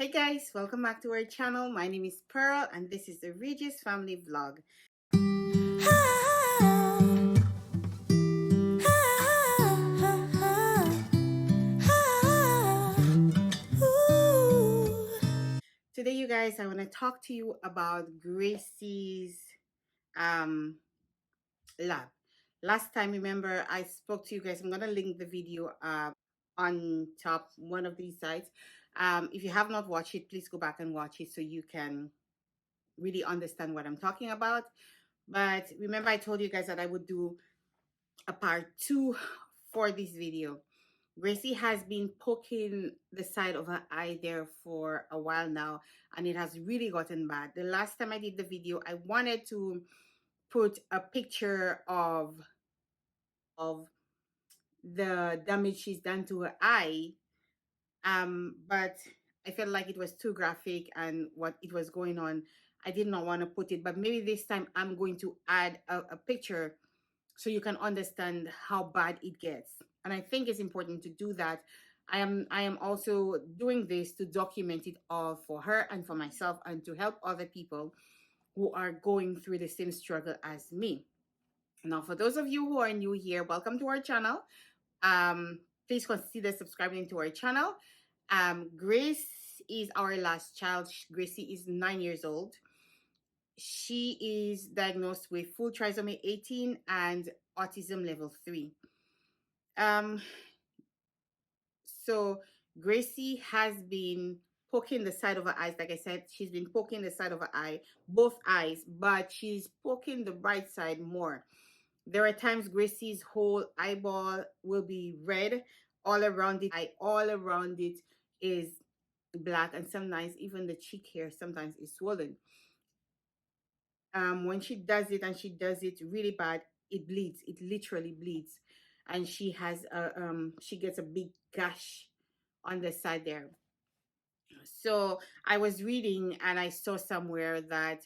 Hey guys, welcome back to our channel. My name is Pearl and this is the Regis family vlog. Today you guys, I want to talk to you about Gracie's um lab. Last time, remember, I spoke to you guys. I'm going to link the video on top one of these sites. If you have not watched it, please go back and watch it so you can really understand what I'm talking about. But remember, I told you guys that I would do a part 2 for this video. Gracie has been poking the side of her eye there for a while now, and it has really gotten bad. The last time I did the video, I wanted to put a picture of the damage she's done to her eye, but I felt like it was too graphic and what it was going on. I did not want to put it, but maybe this time I'm going to add a picture so you can understand how bad it gets. And I think it's important to do that. I am also doing this to document it all for her and for myself and to help other people who are going through the same struggle as me. Now, for those of you who are new here, welcome to our channel. Please consider subscribing to our channel. Grace is our last child. Gracie is 9 years old. She is diagnosed with full trisomy 18 and autism level 3. So Gracie has been poking the side of her eyes. Like I said, she's been poking the side of her eye, both eyes, but she's poking the right side more. There are times Gracie's whole eyeball will be red all around it. All around it is black, and sometimes even the cheek hair sometimes is swollen. When she does it and she does it really bad, it bleeds. It literally bleeds, and she has she gets a big gash on the side there. So I was reading and I saw somewhere that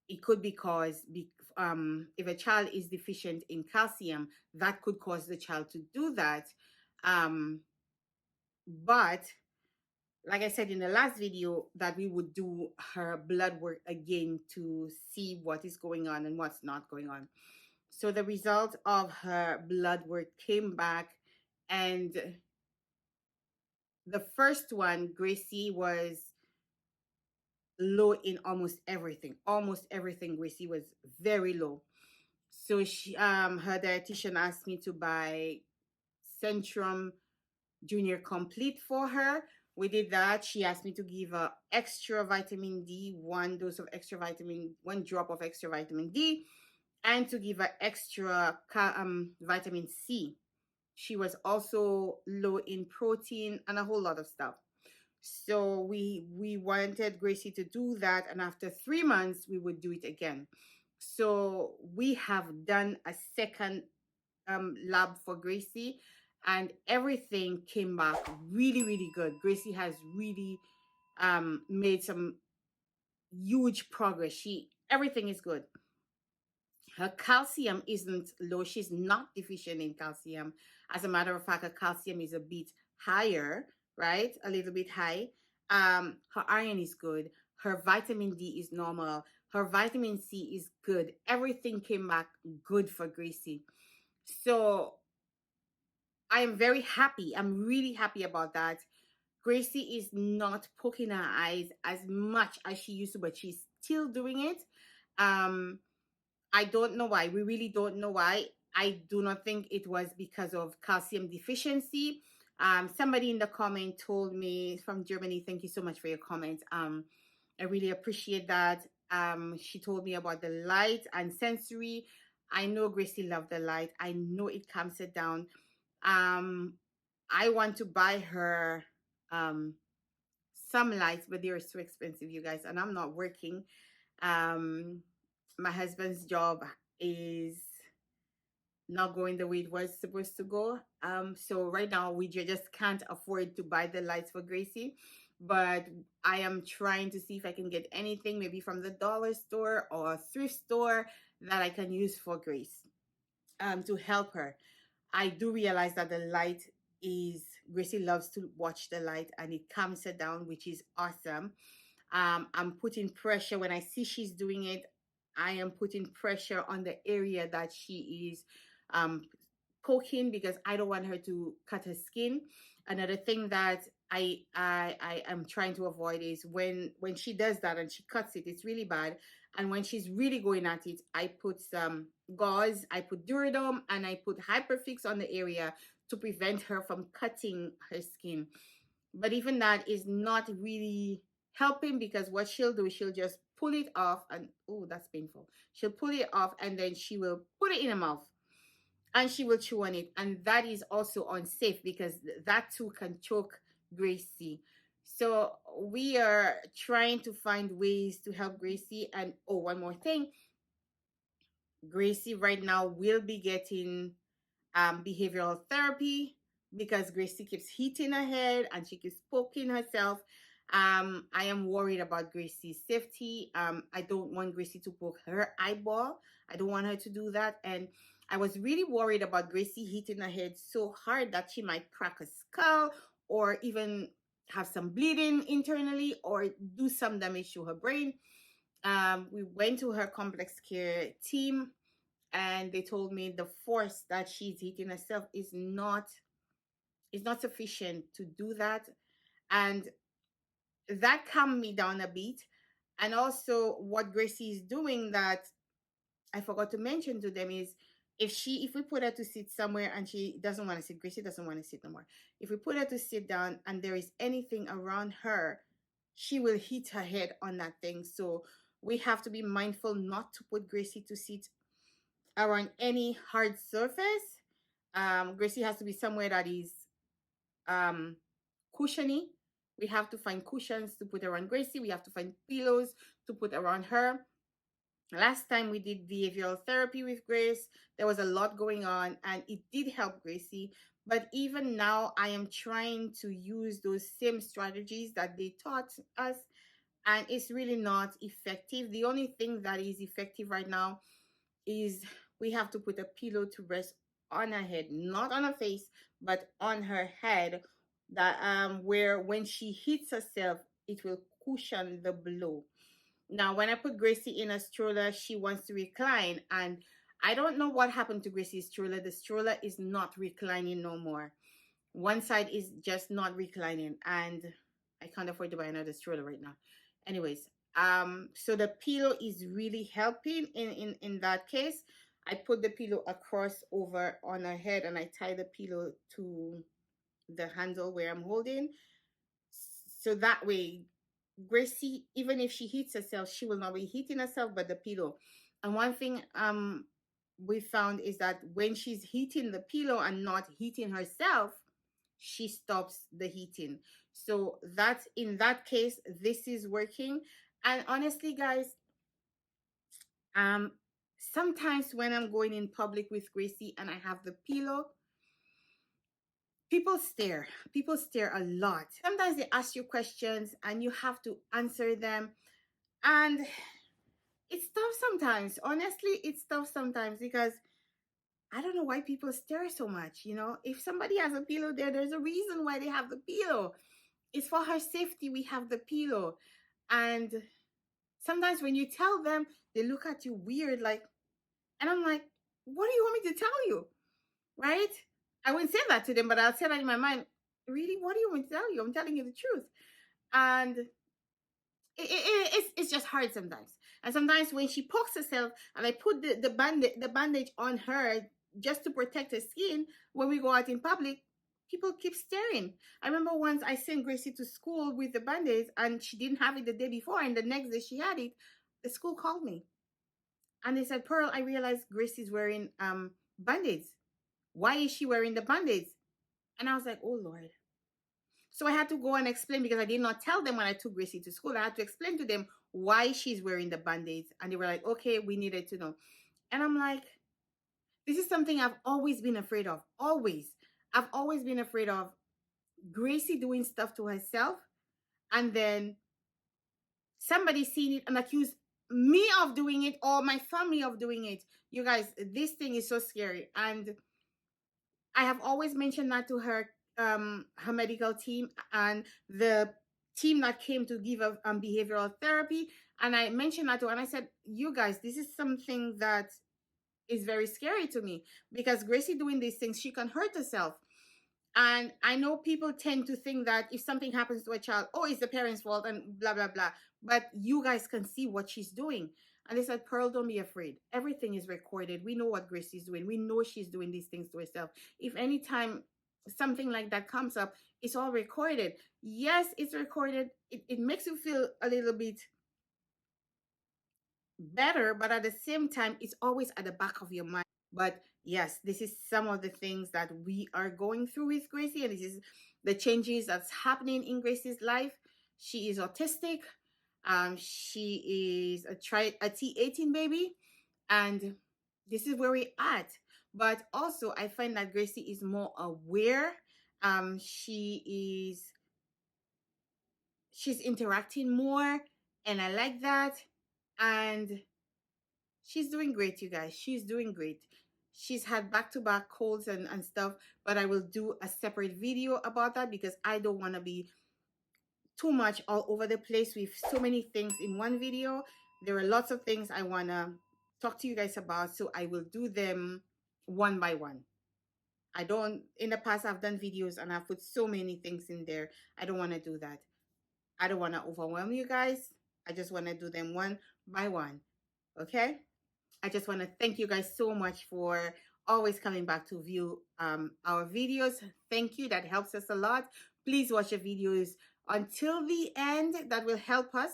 it could be caused if a child is deficient in calcium, that could cause the child to do that. But like I said in the last video, that we would do her blood work again to see what is going on and what's not going on. So the result of her blood work came back, and the first one, Gracie was low in almost everything. Almost everything, Gracie was very low. So she her dietitian asked me to buy Centrum Junior Complete for her. We did that. She asked me to give her extra vitamin D, one drop of extra vitamin D, and to give her extra vitamin C. She was also low in protein and a whole lot of stuff. So we wanted Gracie to do that, and after 3 months we would do it again. So we have done a second lab for Gracie, and everything came back really good. Gracie has really made some huge progress. Everything is good. Her calcium isn't low. She's not deficient in calcium. As a matter of fact, her calcium is a bit higher, right? A little bit high. Her iron is good. Her vitamin D is normal. Her vitamin C is good. Everything came back good for Gracie. So I am very happy. I'm really happy about that. Gracie is not poking her eyes as much as she used to, but she's still doing it. I don't know why. We really don't know why. I do not think it was because of calcium deficiency. Somebody in the comment told me from Germany, thank you so much for your comment. I really appreciate that. She told me about the light and sensory. I know Gracie loved the light. I know it calms her down. I want to buy her some lights, but they're so expensive, you guys, and I'm not working. My husband's job is not going the way it was supposed to go. So right now we just can't afford to buy the lights for Gracie, but I am trying to see if I can get anything, maybe from the dollar store or thrift store, that I can use for Grace to help her. I do realize that the light is Gracie loves to watch the light and it calms her down, which is awesome. I'm putting pressure when I see she's doing it. I am putting pressure on the area that she is um, poking because I don't want her to cut her skin. Another thing that I am trying to avoid is when she does that and she cuts it, it's really bad. And when she's really going at it, I put some gauze, I put Duradome, and I put Hyperfix on the area to prevent her from cutting her skin. But even that is not really helping because what she'll do, she'll just pull it off and oh, that's painful. She'll pull it off and then she will put it in her mouth and she will chew on it. And that is also unsafe because that too can choke Gracie. So we are trying to find ways to help Gracie. And oh, one more thing, Gracie right now will be getting behavioral therapy because Gracie keeps hitting her head and she keeps poking herself. I am worried about Gracie's safety. I don't want Gracie to poke her eyeball. I don't want her to do that. And I was really worried about Gracie hitting her head so hard that she might crack a skull or even have some bleeding internally or do some damage to her brain. We went to her complex care team and they told me the force that she's hitting herself is not sufficient to do that. And that calmed me down a bit. And also what Gracie is doing that I forgot to mention to them is if we put her to sit somewhere and she doesn't want to sit, Gracie doesn't want to sit no more. If we put her to sit down and there is anything around her, she will hit her head on that thing. So we have to be mindful not to put Gracie to sit around any hard surface. Gracie has to be somewhere that is um, cushiony. We have to find cushions to put around Gracie. We have to find pillows to put around her. Last time we did behavioral therapy with Grace, there was a lot going on and it did help Gracie. But even now, I am trying to use those same strategies that they taught us, and it's really not effective. The only thing that is effective right now is we have to put a pillow to rest on her head, not on her face, but on her head. That where when she hits herself, it will cushion the blow. Now, when I put Gracie in a stroller, she wants to recline, and I don't know what happened to Gracie's stroller. The stroller is not reclining no more. One side is just not reclining, and I can't afford to buy another stroller right now. Anyways, so the pillow is really helping in that case. I put the pillow across over on her head and I tie the pillow to the handle where I'm holding. So that way, Gracie, even if she hits herself, she will not be hitting herself, but the pillow. And one thing we found is that when she's hitting the pillow and not hitting herself, she stops the heating. So that's in that case, this is working. And honestly, guys, um, sometimes when I'm going in public with Gracie and I have the pillow, people stare. People stare a lot. Sometimes they ask you questions and you have to answer them. And it's tough sometimes. Honestly, it's tough sometimes because I don't know why people stare so much. You know, if somebody has a pillow there, there's a reason why they have the pillow. It's for her safety we have the pillow. And sometimes when you tell them, they look at you weird, like, and I'm like, what do you want me to tell you? Right? I wouldn't say that to them, but I'll say that in my mind. Really? What do you want me to tell you? I'm telling you the truth. And it's just hard sometimes. And sometimes when she pokes herself and I put the bandage on her just to protect her skin, when we go out in public, people keep staring. I remember once I sent Gracie to school with the bandage and she didn't have it the day before, and the next day she had it. The school called me and they said, Pearl, I realized Gracie's wearing bandage. Why is she wearing the bandage? And I was like, oh Lord. So I had to go and explain because I did not tell them when I took Gracie to school. I had to explain to them why she's wearing the band-aids. And they were like, okay, we needed to know. And I'm like, this is something I've always been afraid of. Always. I've always been afraid of Gracie doing stuff to herself and then somebody seeing it and accuse me of doing it or my family of doing it. You guys, this thing is so scary. And I have always mentioned that to her her medical team and the team that came to give her behavioral therapy. And I mentioned that to her and I said, you guys, this is something that is very scary to me, because Gracie doing these things, she can hurt herself. And I know people tend to think that if something happens to a child, oh, it's the parents' fault and blah, blah, blah. But you guys can see what she's doing. And they said, Pearl, don't be afraid. Everything is recorded. We know what Gracie's doing. We know she's doing these things to herself. If any time something like that comes up, it's all recorded. Yes, it's recorded. It makes you feel a little bit better, but at the same time, it's always at the back of your mind. But yes, this is some of the things that we are going through with Gracie, and this is the changes that's happening in Gracie's life. She is autistic. She is a T18 baby, and this is where we're at. But also, I find that Gracie is more aware. She's interacting more, and I like that. And she's doing great, you guys. She's doing great. She's had back-to-back colds and stuff, but I will do a separate video about that because I don't want to be too much all over the place with so many things in one video. There are lots of things I want to talk to you guys about, so I will do them one by one. I don't, in the past, I've done videos and I've put so many things in there. I don't want to do that. I don't want to overwhelm you guys. I just want to do them one by one. Okay? I just want to thank you guys so much for always coming back to view our videos. Thank you. That helps us a lot. Please watch the videos until the end. That will help us.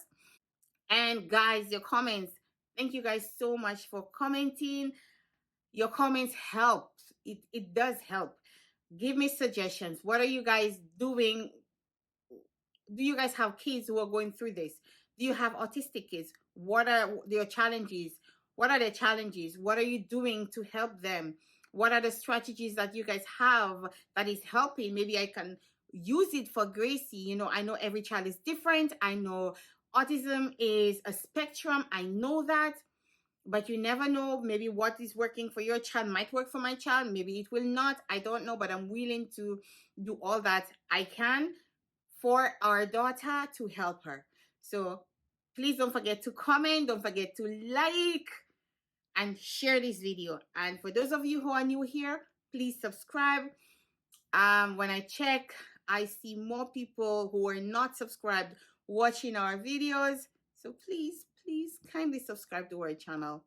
And guys, your comments. Thank you guys so much for commenting. Your comments help. It does help. Give me suggestions. What are you guys doing? Do you guys have kids who are going through this? Do you have autistic kids? What are your challenges? What are the challenges? What are you doing to help them? What are the strategies that you guys have that is helping? Maybe I can use it for Gracie. You know, I know every child is different. I know autism is a spectrum. I know that. But you never know. Maybe what is working for your child might work for my child. Maybe it will not. I don't know. But I'm willing to do all that I can for our daughter to help her. So please don't forget to comment, don't forget to like and share this video. And for those of you who are new here, please subscribe. When I check, I see more people who are not subscribed watching our videos. So please, please kindly subscribe to our channel.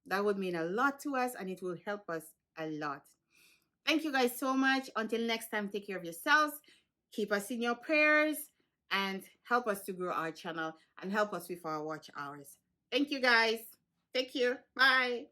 That would mean a lot to us and it will help us a lot. Thank you guys so much. Until next time, take care of yourselves. Keep us in your prayers and help us to grow our channel and help us with our watch hours. Thank you guys. Take care. Bye.